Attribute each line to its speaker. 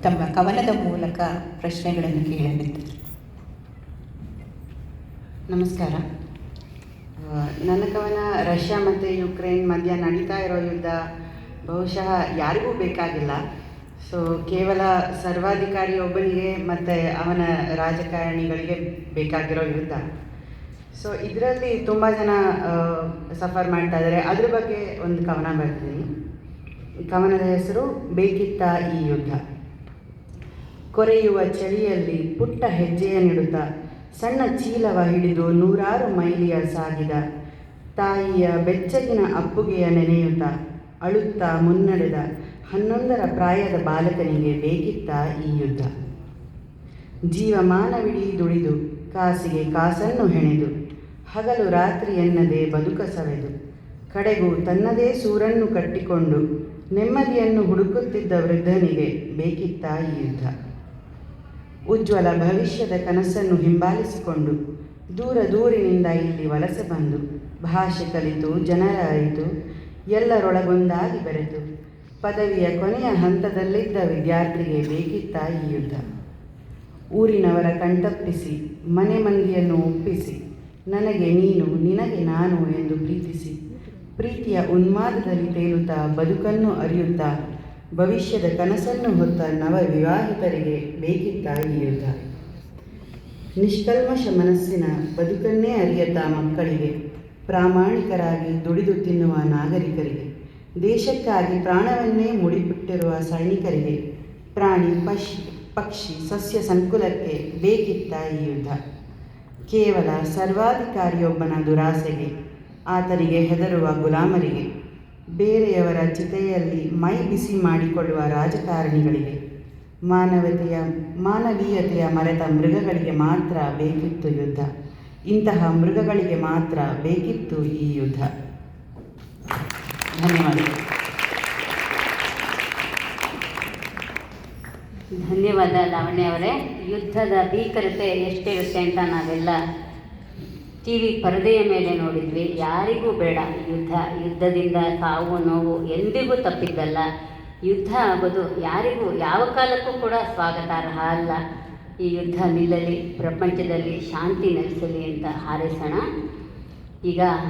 Speaker 1: ತಮ್ಮ ಕವನದ ಮೂಲಕ ಪ್ರಶ್ನೆಗಳನ್ನು ಕೇಳಲಿದ್ದಾರೆ.
Speaker 2: ನಮಸ್ಕಾರ. ನನ್ನ ಕವನ ರಷ್ಯಾ ಮತ್ತು ಯುಕ್ರೇನ್ ಮಧ್ಯ ನಡೀತಾ ಇರೋ ಯುದ್ಧ ಬಹುಶಃ ಯಾರಿಗೂ ಬೇಕಾಗಿಲ್ಲ. ಕೇವಲ ಸರ್ವಾಧಿಕಾರಿ ಒಬ್ಬನಿಗೆ ಮತ್ತು ಅವನ ರಾಜಕಾರಣಿಗಳಿಗೆ ಬೇಕಾಗಿರೋ ಯುದ್ಧ. ಇದರಲ್ಲಿ ತುಂಬ ಜನ ಸಫರ್ ಮಾಡ್ತಾ ಇದ್ದಾರೆ. ಅದ್ರ ಬಗ್ಗೆ ಒಂದು ಕವನ ಬರ್ತೀನಿ. ಕವನದ ಹೆಸರು ಬೇಕಿತ್ತ ಈ ಯುದ್ಧ. ಕೊರೆಯುವ ಚಳಿಯಲ್ಲಿ ಪುಟ್ಟ ಹೆಜ್ಜೆಯ ನಿಡುತ್ತಾ ಸಣ್ಣ ಚೀಲವ ಹಿಡಿದು 100 ಮೈಲಿಯ ಸಾಗಿದ ತಾಯಿಯ ಬೆಚ್ಚಗಿನ ಅಪ್ಪುಗೆಯ ನೆನೆಯುತ್ತಾ ಅಳುತ್ತಾ ಮುನ್ನಡೆದ 11 ಪ್ರಾಯದ ಬಾಲಕನಿಗೆ ಬೇಕಿತ್ತ ಈ ಯುದ್ಧ. ಜೀವಮಾನವಿಡೀ ದುಡಿದು ಕಾಸಿಗೆ ಕಾಸನ್ನು ಹೆಣೆದು ಹಗಲು ರಾತ್ರಿ ಎನ್ನದೆ ಬದುಕ ಸವೆದು ಕಡೆಗೂ ತನ್ನದೇ ಸೂರನ್ನು ಕಟ್ಟಿಕೊಂಡು ನೆಮ್ಮದಿಯನ್ನು ಹುಡುಕುತ್ತಿದ್ದ ವೃದ್ಧನಿಗೆ ಬೇಕಿತ್ತ ಈ ಯುದ್ಧ. ಉಜ್ವಲ ಭವಿಷ್ಯದ ಕನಸನ್ನು ಹಿಂಬಾಲಿಸಿಕೊಂಡು ದೂರದೂರಿನಿಂದ ಇಲ್ಲಿ ವಲಸೆ ಬಂದು ಭಾಷೆ ಕಲಿತು ಜನರ ಅರಿತು ಎಲ್ಲರೊಳಗೊಂದಾಗಿ ಬೆರೆತು ಪದವಿಯ ಕೊನೆಯ ಹಂತದಲ್ಲಿದ್ದ ವಿದ್ಯಾರ್ಥಿಗೆ ಬೇಕಿತ್ತ ಈ ಯುದ್ಧ. ಊರಿನವರ ಕಣ್ತಪ್ಪಿಸಿ ಮನೆ ಮಂದಿಯನ್ನು ಒಪ್ಪಿಸಿ ನನಗೆ ನೀನು ನಿನಗೆ ನಾನು ಎಂದು ಪ್ರೀತಿಸಿ ಪ್ರೀತಿಯ ಉನ್ಮಾದದಲ್ಲಿ ತೇಲುತ್ತಾ ಬದುಕನ್ನು ಅರಿಯುತ್ತಾ ಭವಿಷ್ಯದ ಕನಸನ್ನು ಹೊತ್ತ ನವ ವಿವಾಹಿತರಿಗೆ ಬೇಕಿತ್ತ ಈ ಯುದ್ಧ. ನಿಷ್ಕಲ್ಮಶ ಮನಸ್ಸಿನ ಬದುಕನ್ನೇ ಅರಿಯತ್ತ ಮಕ್ಕಳಿಗೆ ಪ್ರಾಮಾಣಿಕರಾಗಿ ದುಡಿದು ತಿನ್ನುವ ನಾಗರಿಕರಿಗೆ ದೇಶಕ್ಕಾಗಿ ಪ್ರಾಣವನ್ನೇ ಮುಡಿಪಿಟ್ಟಿರುವ ಸೈನಿಕರಿಗೆ ಪ್ರಾಣಿ ಪಕ್ಷಿ ಸಸ್ಯ ಸಂಕುಲಕ್ಕೆ ಬೇಕಿತ್ತ ಈ ಯುದ್ಧ. ಕೇವಲ ಸರ್ವಾಧಿಕಾರಿಯೊಬ್ಬನ ದುರಾಸೆಗೆ ಆತನಿಗೆ ಹೆದರುವ ಗುಲಾಮರಿಗೆ ಬೇರೆಯವರ ಚಿತೆಯಲ್ಲಿ ಮೈ ಬಿಸಿ ಮಾಡಿಕೊಳ್ಳುವ ರಾಜಕಾರಣಿಗಳಿಗೆ ಮಾನವೀಯತೆಯ ಮರೆತ ಮೃಗಗಳಿಗೆ ಮಾತ್ರ ಬೇಕಿತ್ತು ಯುದ್ಧ. ಇಂತಹ ಮೃಗಗಳಿಗೆ ಮಾತ್ರ ಬೇಕಿತ್ತು ಈ ಯುದ್ಧ. ಧನ್ಯವಾದಗಳು.
Speaker 3: ಧನ್ಯವಾದ ಲಾವಣ್ಯ ಅವರೇ. ಯುದ್ಧದ ಭೀಕರತೆ ಎಷ್ಟಿರುತ್ತೆ ಅಂತ ನಾವೆಲ್ಲ ಟಿ ವಿ ಪರದೆಯ ಮೇಲೆ ನೋಡಿದ್ವಿ. ಯಾರಿಗೂ ಬೇಡ ಯುದ್ಧದಿಂದ ಸಾವು ನೋವು ಎಂದಿಗೂ ತಪ್ಪಿದ್ದಲ್ಲ. ಯುದ್ಧ ಆಗೋದು ಯಾರಿಗೂ ಯಾವ ಕಾಲಕ್ಕೂ ಕೂಡ ಸ್ವಾಗತಾರ್ಹ ಅಲ್ಲ. ಈ ಯುದ್ಧ ನಿಲ್ಲಲಿ, ಪ್ರಪಂಚದಲ್ಲಿ ಶಾಂತಿ ನೆಲೆಸಲಿ ಅಂತ ಹಾರೈಸೋಣ. ಈಗ